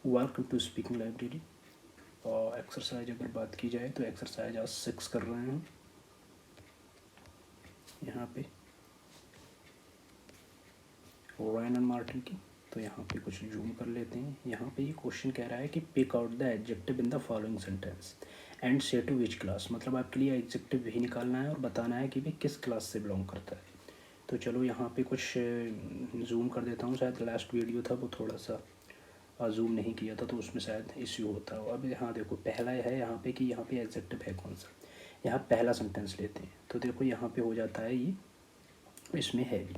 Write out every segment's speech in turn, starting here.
Welcome to speaking library. और exercise अगर बात की जाए तो एक्सरसाइज आज 6 कर रहे हैं यहाँ पे रॉयन एंड मार्टिन की। तो यहाँ पे कुछ जूम कर लेते हैं। यहाँ पे ये क्वेश्चन कह रहा है कि pick out the adjective in the following sentence and say to which class. मतलब आपके लिए एडजेक्टिव भी निकालना है और बताना है कि भाई किस क्लास से बिलोंग करता है। तो चलो यहाँ पे कुछ जूम कर देता हूँ। शायद लास्ट वीडियो था वो थोड़ा सा जूम नहीं किया था तो उसमें शायद इश्यू होता हो। अब यहाँ देखो पहला है यहाँ पे कि यहाँ पे एडजेक्टिव है कौन सा। यहाँ पहला सेंटेंस लेते हैं तो देखो यहाँ पे हो जाता है ये, इसमें हैवी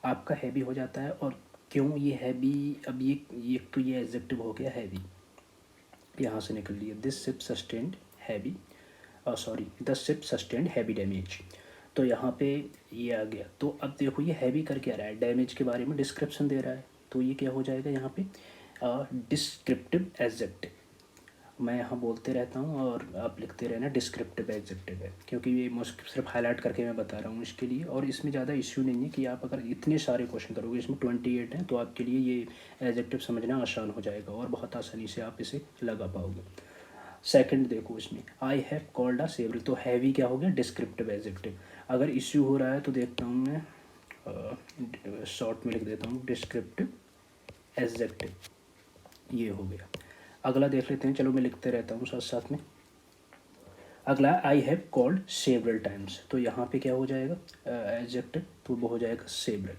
आपका हैवी हो जाता है। और क्यों ये हैवी, अब ये तो ये एडजेक्टिव हो गया हैवी, यहाँ से निकल लिया this ship sustained heavy, sorry the ship sustained heavy damage. तो यहाँ पे ये आ गया। तो अब देखो ये हैवी कर क्या रहा है, डैमेज के बारे में डिस्क्रिप्शन दे रहा है। तो ये क्या हो जाएगा यहाँ पे डिस्क्रिप्टिव एडजेक्टिव। मैं यहाँ बोलते रहता हूँ और आप लिखते रहना डिस्क्रिप्टिव एडजेक्टिव है, क्योंकि ये सिर्फ हाईलाइट करके मैं बता रहा हूँ इसके लिए। और इसमें ज़्यादा इश्यू नहीं है कि आप अगर इतने सारे क्वेश्चन करोगे, इसमें 28 हैं, तो आपके लिए ये एडजेक्टिव समझना आसान हो जाएगा और बहुत आसानी से आप इसे लगा पाओगे। सेकंड देखो इसमें I have called a savoury. तो हैवी क्या हो गया, डिस्क्रिप्टिव एडजेक्टिव। अगर इश्यू हो रहा है तो देखता हूँ मैं, शॉर्ट में लिख देता हूँ डिस्क्रिप्टिव एडजेक्टिव, ये हो गया। अगला देख लेते हैं, चलो मैं लिखते रहता हूँ साथ साथ में। अगला आई हैव कॉल्ड सेवरल टाइम्स। तो यहाँ पे क्या हो जाएगा एडजेक्टिव, तो वो हो जाएगा सेवरल।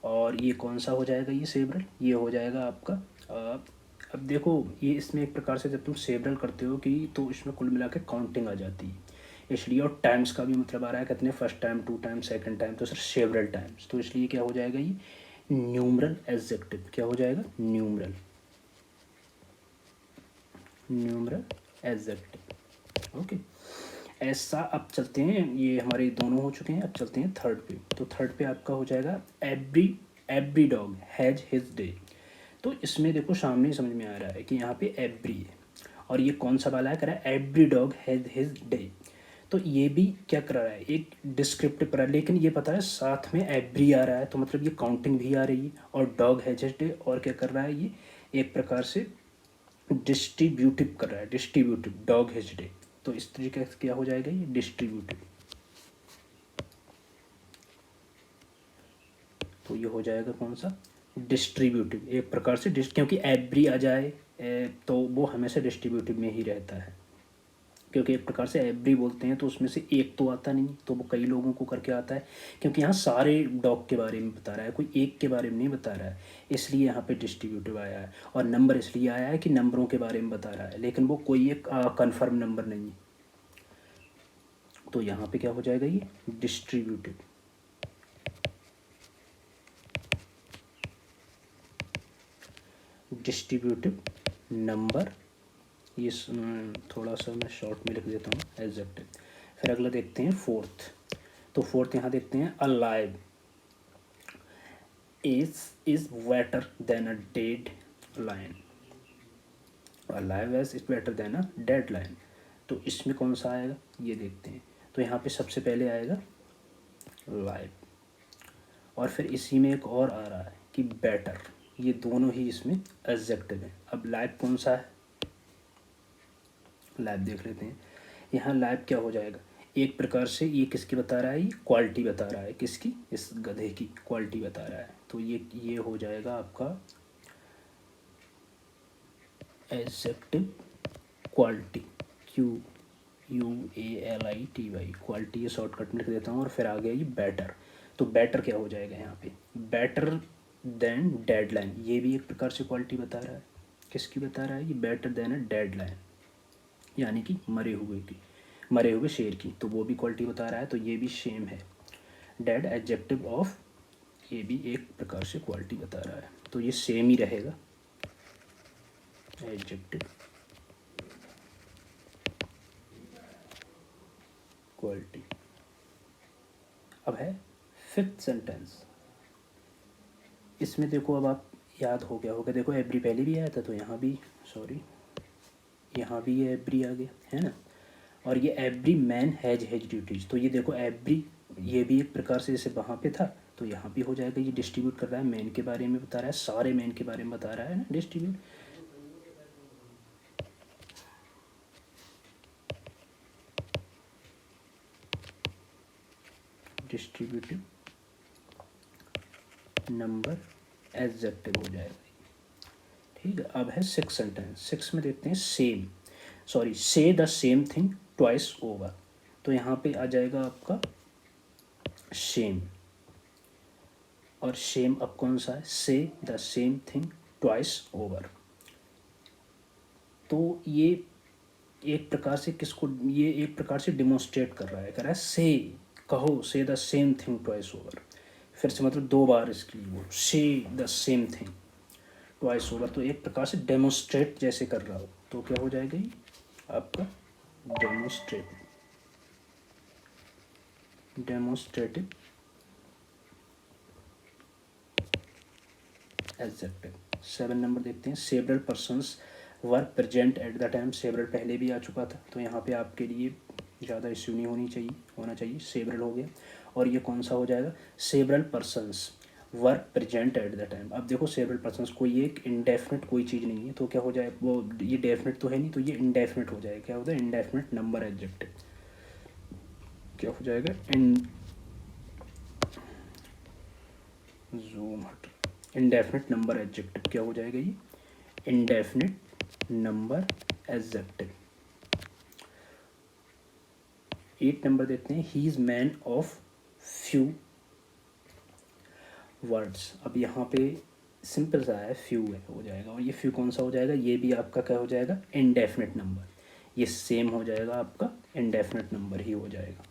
और ये कौन सा हो जाएगा, ये सेवरल, ये हो जाएगा आपका अब देखो ये इसमें एक प्रकार से जब तुम सेवरल करते हो कि तो इसमें कुल मिला के काउंटिंग आ जाती है इसलिए। और टाइम्स का भी मतलब आ रहा है कितने, first time, 2 time, second time, तो सिर्फ सेवरल टाइम्स। तो इसलिए क्या हो जाएगा ये न्यूमरल एडजेक्टिव। क्या हो जाएगा, न्यूमरल, न्यूमरल एडजेक्टिव। ओके ऐसा। अब चलते हैं, ये हमारे दोनों हो चुके हैं, अब चलते हैं थर्ड पे। तो थर्ड पे आपका हो जाएगा every dog has his day. तो इसमें देखो सामने ही समझ में आ रहा है कि यहाँ पे एवरी है और ये कौन सा वाला है, कर रहा है every dog has his day. तो ये भी क्या कर रहा है, एक डिस्क्रिप्टिव कर रहा है, लेकिन ये पता है साथ में एवरी आ रहा है, तो मतलब ये काउंटिंग भी आ रही है। और डॉग हैज हिज डे, और क्या कर रहा है ये एक प्रकार से डिस्ट्रीब्यूटिव कर रहा है, डिस्ट्रीब्यूटिव डॉग हैज डे। तो इस तरीके से क्या हो जाएगा ये डिस्ट्रीब्यूटिव। तो ये हो जाएगा कौन सा, डिस्ट्रीब्यूटिव एक प्रकार से क्योंकि एवरी आ जाए तो वो हमेशा डिस्ट्रीब्यूटिव में ही रहता है। क्योंकि एक प्रकार से एवरी बोलते हैं तो उसमें से एक तो आता नहीं, तो वो कई लोगों को करके आता है। क्योंकि यहाँ सारे डॉग के बारे में बता रहा है, कोई एक के बारे में नहीं बता रहा है, इसलिए यहाँ पे डिस्ट्रीब्यूटिव आया है। और नंबर इसलिए आया है कि नंबरों के बारे में बता रहा है, लेकिन वो कोई एक कन्फर्म नंबर नहीं है। तो यहाँ पे क्या हो जाएगा ये डिस्ट्रीब्यूटिव। डिस्ट्रीब्यूटिव नंबर, ये थोड़ा सा मैं शॉर्ट में लिख देता हूँ एडजेक्टिव। फिर अगला देखते हैं फोर्थ। तो फोर्थ यहाँ देखते हैं alive is better than a dead lion. Alive is better than a dead lion. तो इसमें कौन सा आएगा ये देखते हैं। तो यहाँ पे सबसे पहले आएगा लाइव, और फिर इसी में एक और आ रहा है कि बेटर। ये दोनों ही इसमें एडजेक्टिव है। अब लाइव कौन सा है, लाइव देख लेते हैं। यहाँ लाइव क्या हो जाएगा, एक प्रकार से ये किसकी बता रहा है, ये क्वालिटी बता रहा है, किसकी, इस गधे की क्वालिटी बता रहा है। तो ये हो जाएगा आपका एडजेक्टिव क्वालिटी, QUALITY, क्वालिटी ये शॉर्टकट में लिख देता हूँ। और फिर आ गया ये बेटर। तो बेटर क्या हो जाएगा यहाँ पे, बेटर देन डेडलाइन। ये भी एक प्रकार से क्वालिटी बता रहा है, किसकी बता रहा है ये, बेटर देन अ डेडलाइन, यानी कि मरे हुए शेर की। तो वो भी क्वालिटी बता रहा है, तो ये भी सेम है। डेड एडजेक्टिव ऑफ, ये भी एक प्रकार से क्वालिटी बता रहा है, तो ये सेम ही रहेगा एडजेक्टिव क्वालिटी। अब है फिफ्थ सेंटेंस। इसमें देखो अब आप याद हो गया होगा, देखो एवरी पहले भी आया था, तो यहाँ भी सॉरी यहाँ भी ये एवरी आ गया है ना। और ये एवरी मैन हैज ड्यूटीज। तो ये देखो एवरी, ये भी एक प्रकार से जैसे वहाँ पे था, तो यहाँ भी हो जाएगा, ये डिस्ट्रीब्यूट कर रहा है, मैन के बारे में बता रहा है, सारे मैन के बारे में बता रहा है ना, डिस्ट्रीब्यूट। डिस्ट्रीब्यूटिव नंबर एडजेक्टिव हो जाएगा। ठीक है, अब है सिक्स सेंटेंस। सिक्स में देखते हैं से the same thing twice over. तो यहाँ पे आ जाएगा आपका सेम, और सेम अब कौन सा है, से the same thing twice over. तो ये एक प्रकार से किसको, ये एक प्रकार से डिमोन्स्ट्रेट कर रहा है, कह रहा है से, कहो से the same thing twice over. फिर से मतलब दो बार इसके लिए वो से the same thing twice over, तो एक प्रकार से डेमोन्स्ट्रेट जैसे कर रहा हो, तो क्या हो जाएगा ये आपका डेमोन्स्ट्रेटिव एडजेक्टिव। 7 नंबर देखते हैं, several persons were present at the time. Several पहले भी आ चुका था, तो यहाँ पे आपके लिए ज़्यादा इश्यू नहीं होना चाहिए, सेवरल हो गया। और ये कौन सा हो जाएगा, several persons were present at the time. अब देखो सेवरल पर्सन्स, कोई एक इंडेफिनिट कोई चीज़ नहीं है, तो क्या हो जाए, वो ये डेफिनेट तो है नहीं, तो ये इंडेफिनिट हो जाएगा। क्या होता है, इंडेफिनिट नंबर एडजेक्टिव। क्या हो जाएगा, इंडेफिनिट नंबर एडजेक्टिव। क्या हो जाएगा ये, इंडेफिनिट नंबर एडजेक्टिव। 8 नंबर देखते हैं, he is man of few words. अब यहाँ पे सिंपल सा है, फ्यू है हो जाएगा, और ये फ्यू कौन सा हो जाएगा, ये भी आपका क्या हो जाएगा, इंडेफिनिट नंबर। ये सेम हो जाएगा आपका, इंडेफिनिट नंबर ही हो जाएगा,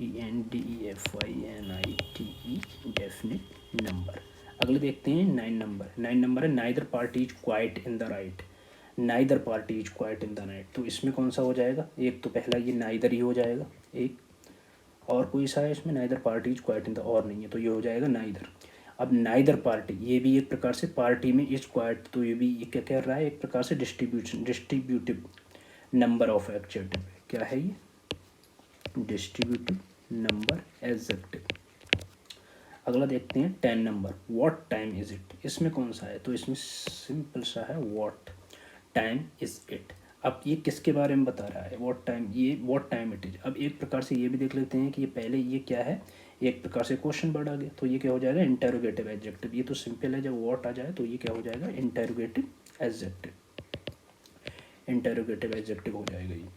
ENDEFINITE डेफिनिट नंबर। अगले देखते हैं 9 नंबर। 9 नंबर है, neither party is quite in the right. Neither party is quite in the night, तो इसमें कौन सा हो जाएगा, एक तो पहला ये नाइदर ही हो जाएगा, एक और कोई सा है इसमें, neither party is quite in the, और नहीं है, तो ये हो जाएगा नाइदर। अब नाइदर पार्टी, ये भी एक प्रकार से पार्टी में इज क्वाइट, तो ये भी ये क्या कह रहा है, एक प्रकार से डिस्ट्रीब्यूटिव नंबर ऑफ एडजेक्टिव। क्या है ये, डिस्ट्रीब्यूटिव नंबर एडजेक्टिव। अगला देखते हैं 10 number, what time is it. इसमें कौन सा है, तो इसमें सिंपल सा है, व्हाट टाइम इज इट। अब ये किसके बारे में बता रहा है, व्हाट टाइम, ये व्हाट टाइम इट इज। अब एक प्रकार से ये भी देख लेते हैं कि ये पहले ये क्या है, एक प्रकार से क्वेश्चन वर्ड आ गया, तो ये क्या हो जाएगा, इंटेरोगेटिव एडजेक्टिव। ये तो सिंपल है, जब व्हाट आ जाए तो ये क्या हो जाएगा, इंटेरोगेटिव एडजेक्टिव। इंटेरोगेटिव एडजेक्टिव हो जाएगा ये,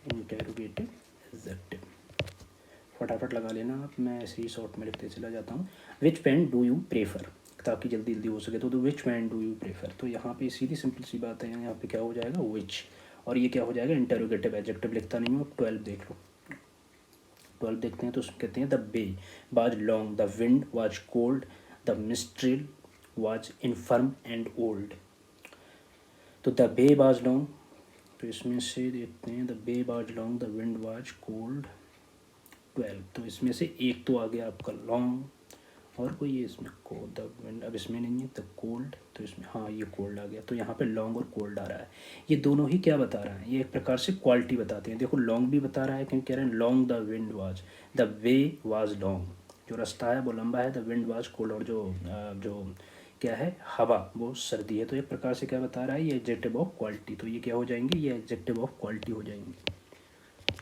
इंटेरोगेटिव एडजेक्टिव। फटाफट लगा लेना आप, मैं ऐसे ही शॉर्ट में लिखते चला जाता हूँ। विच पेन डू यू प्रेफर, ताकि जल्दी जल्दी हो सके, तो विच पेन डू यू प्रेफर। तो यहाँ पे सीधी सिंपल सी बात है, यहाँ पे क्या हो जाएगा, विच, और ये क्या हो जाएगा, इंटेरोगेटिव एडजेक्टिव। लिखता नहीं हूँ, अब 12 देख लो। 12 देखते हैं, तो उसमें कहते हैं, the bay was long, the wind was cold, the minstrel was infirm and old. तो द बे वाज लॉन्ग, तो इसमें से देखते हैं, the bay was long, the wind was cold, 12, तो इसमें से एक तो आ गया आपका लॉन्ग, और कोई ये इसमें को द विंड, अब इसमें नहीं है, द कोल्ड, तो इसमें हाँ ये कोल्ड आ गया, तो यहाँ पे लॉन्ग और कोल्ड आ रहा है। ये दोनों ही क्या बता रहा है, ये एक प्रकार से क्वालिटी बताते हैं। देखो लॉन्ग भी बता रहा है, क्योंकि कह रहे हैं long the wind was, the way was long, जो रास्ता है वो लंबा है, द विंड वाज कोल्ड, और जो क्या है, हवा, वो सर्दी है। तो एक प्रकार से क्या बता रहा है, ये एडजेक्टिव ऑफ क्वालिटी। तो ये क्या हो जाएंगे, ये एडजेक्टिव ऑफ क्वालिटी हो जाएंगे,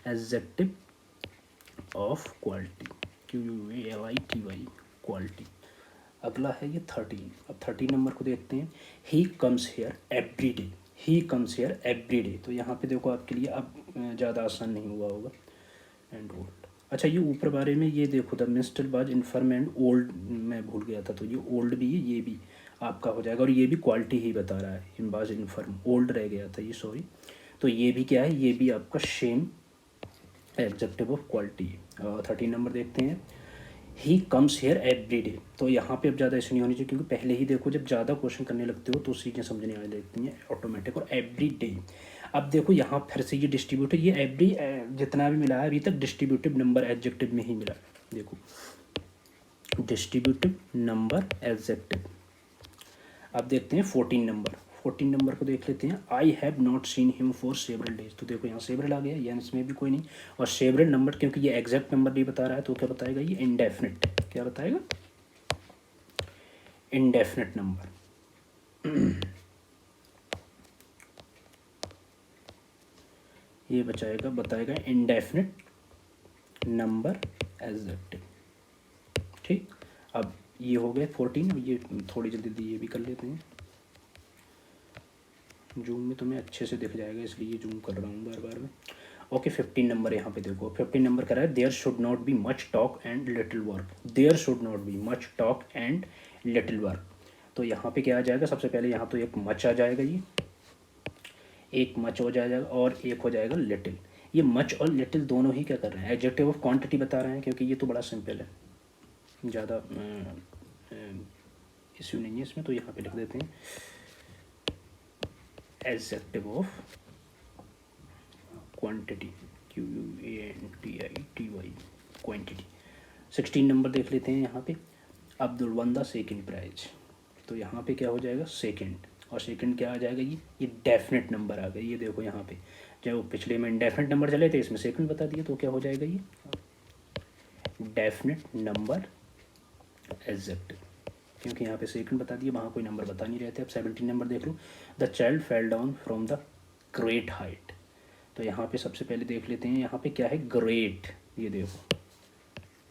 adjective of quality, QUALITY, quality. अगला है ये 13। अब 13 नंबर को देखते हैं, he comes here every day. He comes here every day, तो यहाँ पे देखो आपके लिए अब ज़्यादा आसान नहीं हुआ होगा, एंड ओल्ड। अच्छा, ये ऊपर बारे में ये देखो, द मिस्टर बाज इन्फर्म एंड ओल्ड, मैं भूल गया था, तो ये ओल्ड भी है, ये भी आपका हो जाएगा, और ये भी क्वालिटी ही बता रहा है, इन बाज इन्फर्म, ओल्ड रह गया था ये, सॉरी। तो ये भी क्या है, ये भी आपका same adjective of quality. 13 number देखते हैं, he comes here every day. तो यहाँ पे अब ज़्यादा ऐसे नहीं होनी चाहिए, क्योंकि पहले ही देखो जब ज़्यादा क्वेश्चन करने लगते हो तो चीज़ें समझने आने लगती हैं ऑटोमेटिक, और एवरी डे। अब देखो यहाँ फिर से ये डिस्ट्रीब्यूटिव, ये एवरी जितना भी मिला है अभी तक डिस्ट्रीब्यूटिव नंबर एडजेक्टिव में ही मिला है, देखो डिस्ट्रीब्यूटिव नंबर एडजेक्टिव। अब देखते हैं 14 नंबर। 14 नंबर को देख लेते हैं। I have not seen him for several days. तो देखो यहाँ सेवरल आ गया, यानी इसमें भी कोई नहीं। और सेवरल नंबर क्योंकि ये एग्जैक्ट नंबर नहीं बता रहा है तो क्या बताएगा ये इंडेफिनिट, क्या बताएगा इंडेफिनिट नंबर। ये बताएगा इंडेफिनिट नंबर एडजेक्टिव। ठीक, अब ये हो गए 14। ये थोड़ी जल्दी ये भी कर लेते हैं, जूम में तुम्हें अच्छे से दिख जाएगा इसलिए जूम कर रहा हूँ बार बार में। ओके 15 नंबर यहाँ पे देखो, 15 नंबर करा है there should not be much talk and little work. There should not be much talk and little work. तो यहाँ पे क्या आ जाएगा, सबसे पहले यहाँ तो एक मच आ जाएगा, ये एक मच हो जाएगा और एक हो जाएगा लिटिल। ये मच और लिटिल दोनों ही क्या कर रहे हैं, एडजेक्टिव ऑफ क्वांटिटी बता रहे हैं, क्योंकि ये तो बड़ा सिंपल है, ज़्यादा इश्यू नहीं है इसमें। तो यहाँ पे लिख देते हैं adjective of quantity, QUANTITY quantity. 16 number देख लेते हैं यहाँ पे, Abdul won the second prize. तो यहाँ पे क्या हो जाएगा सेकेंड, और सेकेंड क्या आ जाएगा ये डेफिनेट नंबर आ गया। ये देखो यहाँ पे जो पिछले में इंडेफिनेट नंबर चले थे इसमें सेकेंड बता दिए, तो क्या हो जाएगा ये डेफिनेट नंबर एडजेक्टिव, क्योंकि यहाँ पे सेकंड बता दिए, वहाँ कोई नंबर बता नहीं रहे थे। अब 17 नंबर देख लो, the child fell down from the great height. तो यहाँ पे सबसे पहले देख लेते हैं यहाँ पे क्या है ग्रेट, ये देखो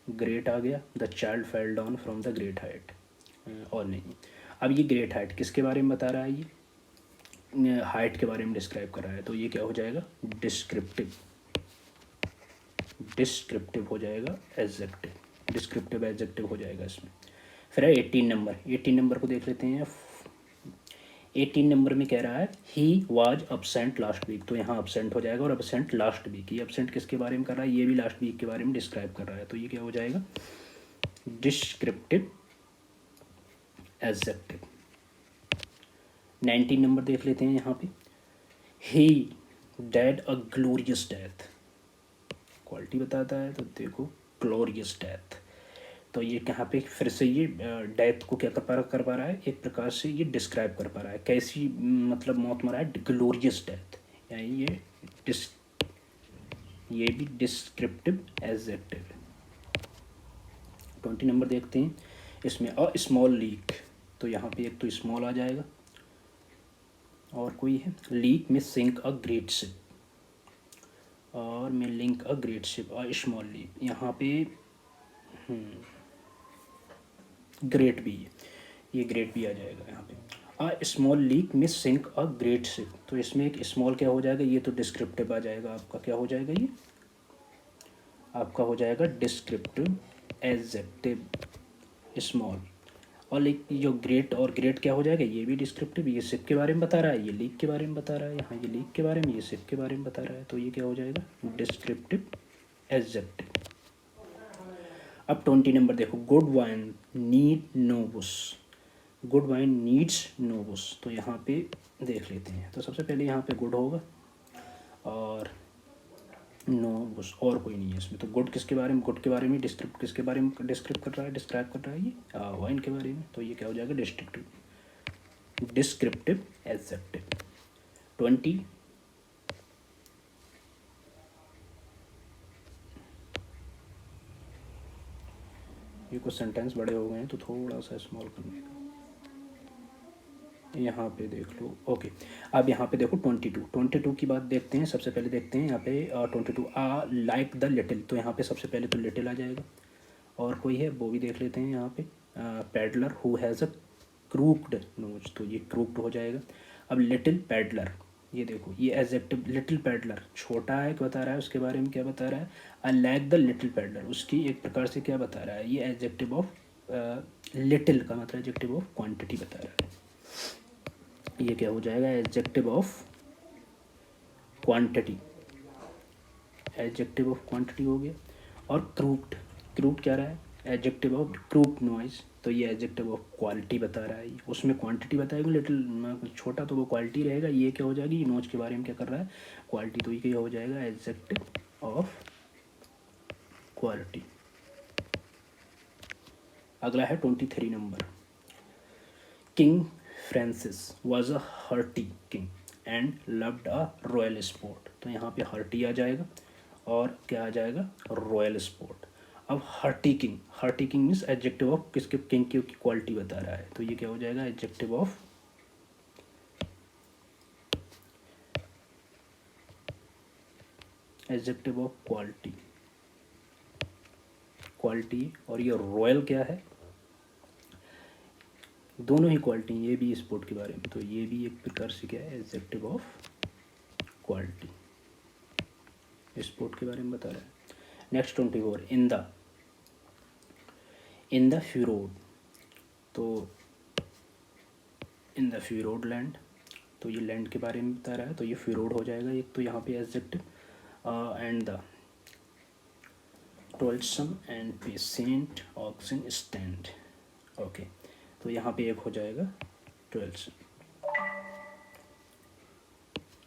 ग्रेट आ गया, the child fell down from the great height और नहीं। अब ये ग्रेट हाइट किसके बारे में बता रहा है, ये हाइट के बारे में डिस्क्राइब कर रहा है, तो ये क्या हो जाएगा डिस्क्रिप्टिव, डिस्क्रिप्टिव हो जाएगा एडजेक्टिव, डिस्क्रिप्टिव एडजेक्टिव हो जाएगा इसमें। फिर है 18 नंबर, 18 नंबर को देख लेते हैं। 18 नंबर में कह रहा है he was absent last week. तो यहाँ अब्सेंट हो जाएगा और अब्सेंट लास्ट वीक। ये अब्सेंट किसके बारे में कर रहा है, ये भी लास्ट वीक के बारे में डिस्क्राइब कर रहा है, तो ये क्या हो जाएगा डिस्क्रिप्टिव एडजेक्टिव। 19 नंबर देख लेते हैं यहाँ पे, he died a glorious death. Quality बताता है तो देखो ग्लोरियस डेथ, तो ये यहाँ पे फिर से ये डेथ को क्या कर पा रहा है, एक प्रकार से ये डिस्क्राइब कर पा रहा है कैसी मतलब मौत मरा है, ग्लोरियस डेथ, यानी ये भी डिस्क्रिप्टिव एडजेक्टिव है। 20 नंबर देखते हैं इसमें, अ स्मॉल लीक। तो यहाँ पे एक तो स्मॉल आ जाएगा और कोई है, लीक में सिंक अ ग्रेट शिप, और में link a great ship, a small leak. यहाँ पे ग्रेट भी है, ये ग्रेट भी आ जाएगा यहाँ पे। अ स्मॉल लीक में सिंक अ ग्रेट शिप। तो इसमें एक स्मॉल क्या हो जाएगा, ये तो डिस्क्रिप्टिव आ जाएगा आपका, क्या हो जाएगा ये आपका हो जाएगा डिस्क्रिप्टिव एडजेक्टिव स्मॉल। और लाइक जो ग्रेट और ग्रेट क्या हो जाएगा, ये भी डिस्क्रिप्टिव, ये शिप के बारे में बता रहा है, ये लीक के बारे में बता रहा है, यहाँ ये लीक के बारे में, ये शिप के बारे में बता रहा है, तो ये क्या हो जाएगा डिस्क्रिप्टिव एडजेक्टिव। अब 20 नंबर देखो, good wine need no bush. Good wine needs no bush. तो यहाँ पे देख लेते हैं, तो सबसे पहले यहाँ पे गुड होगा और नो बुश, और कोई नहीं है इसमें। तो गुड किसके बारे में, गुड के बारे में डिस्क्रिप्ट, किसके बारे में डिस्क्रिप्ट कर रहा है, डिस्क्राइब कर रहा है ये वाइन के बारे में, तो ये क्या हो जाएगा डिस्क्रिप्टिव एडजेक्टिव। 20 ये कुछ सेंटेंस बड़े हो गए हैं तो थोड़ा सा स्मॉल करने का, यहाँ पे देख लो। ओके, अब यहाँ पे देखो 22 की बात देखते हैं। सबसे पहले देखते हैं यहाँ पे 22 लाइक द लिटिल। तो यहाँ पे सबसे पहले तो लिटिल आ जाएगा, और कोई है वो भी देख लेते हैं यहाँ पे, pedlar who has a crooked nose. तो ये क्रूक्ड हो जाएगा। अब लिटिल पैडलर, ये देखो ये एडजेक्टिव, लिटिल पैडलर छोटा है बता रहा है, उसके बारे में क्या बता रहा है, I like the little peddler, उसकी एक प्रकार से क्या बता रहा है, ये एडजेक्टिव ऑफ लिटिल का मतलब एडजेक्टिव ऑफ क्वांटिटी बता रहा है। ये क्या हो जाएगा adjective of quantity, adjective of quantity हो गया। और क्रूक्ड, क्रूक्ड क्या रहा है, एडजेक्टिव ऑफ क्रूक्ड नॉइज। तो ये एडजेक्टिव ऑफ क्वालिटी बता रहा है, उसमें क्वांटिटी बताएगा, लिटिल छोटा तो वो क्वालिटी रहेगा, ये क्या हो जाएगी, ये नोज के बारे में क्या कर रहा है क्वालिटी, तो ये क्या हो जाएगा एडजेक्टिव ऑफ क्वालिटी। अगला है 23 number, king Francis was a hearty king and loved a royal sport. तो यहाँ पे हर्टी आ जाएगा और क्या आ जाएगा, रॉयल स्पोर्ट। अब hearty king means adjective of किसके, किंग की क्वालिटी बता रहा है, तो ये क्या हो जाएगा, एडजेक्टिव ऑफ क्वालिटी। और ये रॉयल क्या है, दोनों ही क्वालिटी, ये भी स्पोर्ट के बारे में, तो ये भी एक प्रकार से क्या है, एडजेक्टिव ऑफ क्वालिटी, स्पोर्ट के बारे में बता रहा है। Next 24, in the furrowed. तो इन द फ्यूरोड लैंड, तो ये लैंड के बारे में बता रहा है, तो ये फ्यूरोड हो जाएगा एक, तो यहाँ पे adjective. And the toilsome and patient oxen stand. Okay, तो यहाँ पे एक हो जाएगा टोल्सम।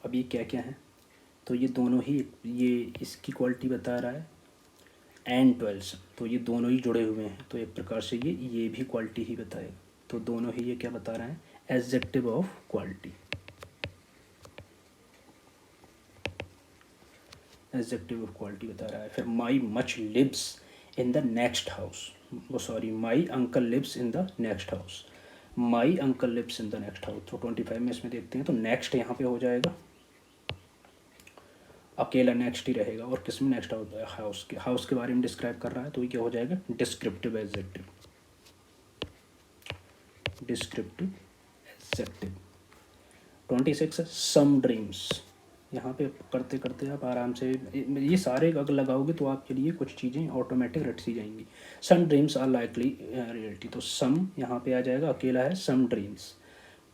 अब ये क्या क्या है, तो ये दोनों ही, ये इसकी क्वालिटी बता रहा है, एंड टोल्सम, तो ये दोनों ही जुड़े हुए हैं, तो एक प्रकार से ये भी क्वालिटी ही बताएगा। तो दोनों ही ये क्या बता रहे हैं, adjective of quality, adjective of quality बता रहा है। फिर my much lives in the next house, वो sorry, my uncle lives in the next house, my uncle lives in the next house. तो 25 में इसमें देखते हैं, तो नेक्स्ट यहाँ पे हो जाएगा, अकेला नेक्स्ट ही रहेगा, और किस में नेक्स्ट हाउस के बारे में डिस्क्राइब कर रहा है, तो ये क्या हो जाएगा, डिस्क्रिप्टिव एडजेक्टिव, डिस्क्रिप्टिव एडजेक्टिव। 26 सम ड्रीम्स, यहाँ पे करते करते आप आराम से ये सारे अगर लगाओगे तो आपके लिए कुछ चीज़ें ऑटोमेटिक रट सी जाएंगी। सम ड्रीम्स आर लाइकली रियलिटी, तो सम यहाँ पे आ जाएगा, अकेला है, सम ड्रीम्स,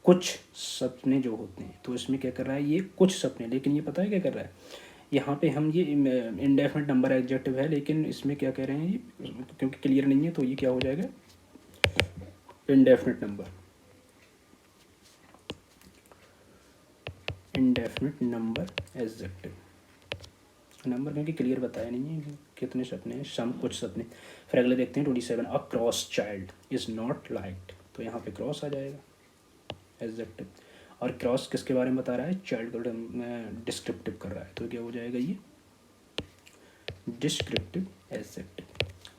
कुछ सपने जो होते हैं, तो इसमें क्या कर रहा है, ये कुछ सपने, लेकिन ये पता है क्या कर रहा है, यहाँ पे हम ये इंडेफिनिट नंबर एडजेक्टिव है, लेकिन इसमें क्या कह रहे हैं, ये क्योंकि क्लियर नहीं है, तो ये क्या हो जाएगा, indefinite number, indefinite number adjective. Number क्योंकि क्लियर बताया नहीं है कितने सपने हैं, सम कुछ सपने। फिर अगले देखते हैं 27, a cross child is not liked, तो यहाँ पे क्रॉस आ जाएगा एडजेक्टिव, और क्रॉस किसके बारे में बता रहा है, चाइल्ड को डिस्क्रिप्टिव कर रहा है, तो क्या हो जाएगा, ये डिस्क्रिप्टिव एडजेक्टिव।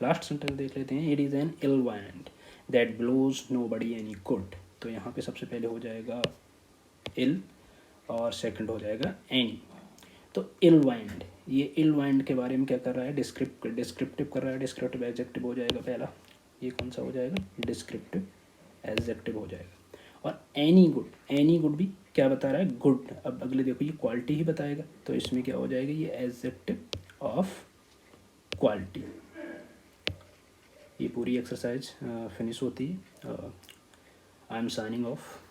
लास्ट सेंटेंस देख लेते हैं, it is an ill wind that blows nobody any good, तो यहाँ पे सबसे पहले हो जाएगा इल, और सेकंड हो जाएगा एनी। तो इल वाइंड, ये इल वाइंड के बारे में क्या कर रहा है, डिस्क्रिप्टिव कर रहा है, डिस्क्रिप्टिव एडजेक्टिव हो जाएगा पहला, ये कौन सा हो जाएगा, डिस्क्रिप्टिव एडजेक्टिव हो जाएगा। और एनी गुड भी क्या बता रहा है, गुड। अब अगले देखो, ये क्वालिटी ही बताएगा, तो इसमें क्या हो जाएगा, ये एडजेक्टिव ऑफ क्वालिटी। ये पूरी एक्सरसाइज फिनिश होती है। I am signing off.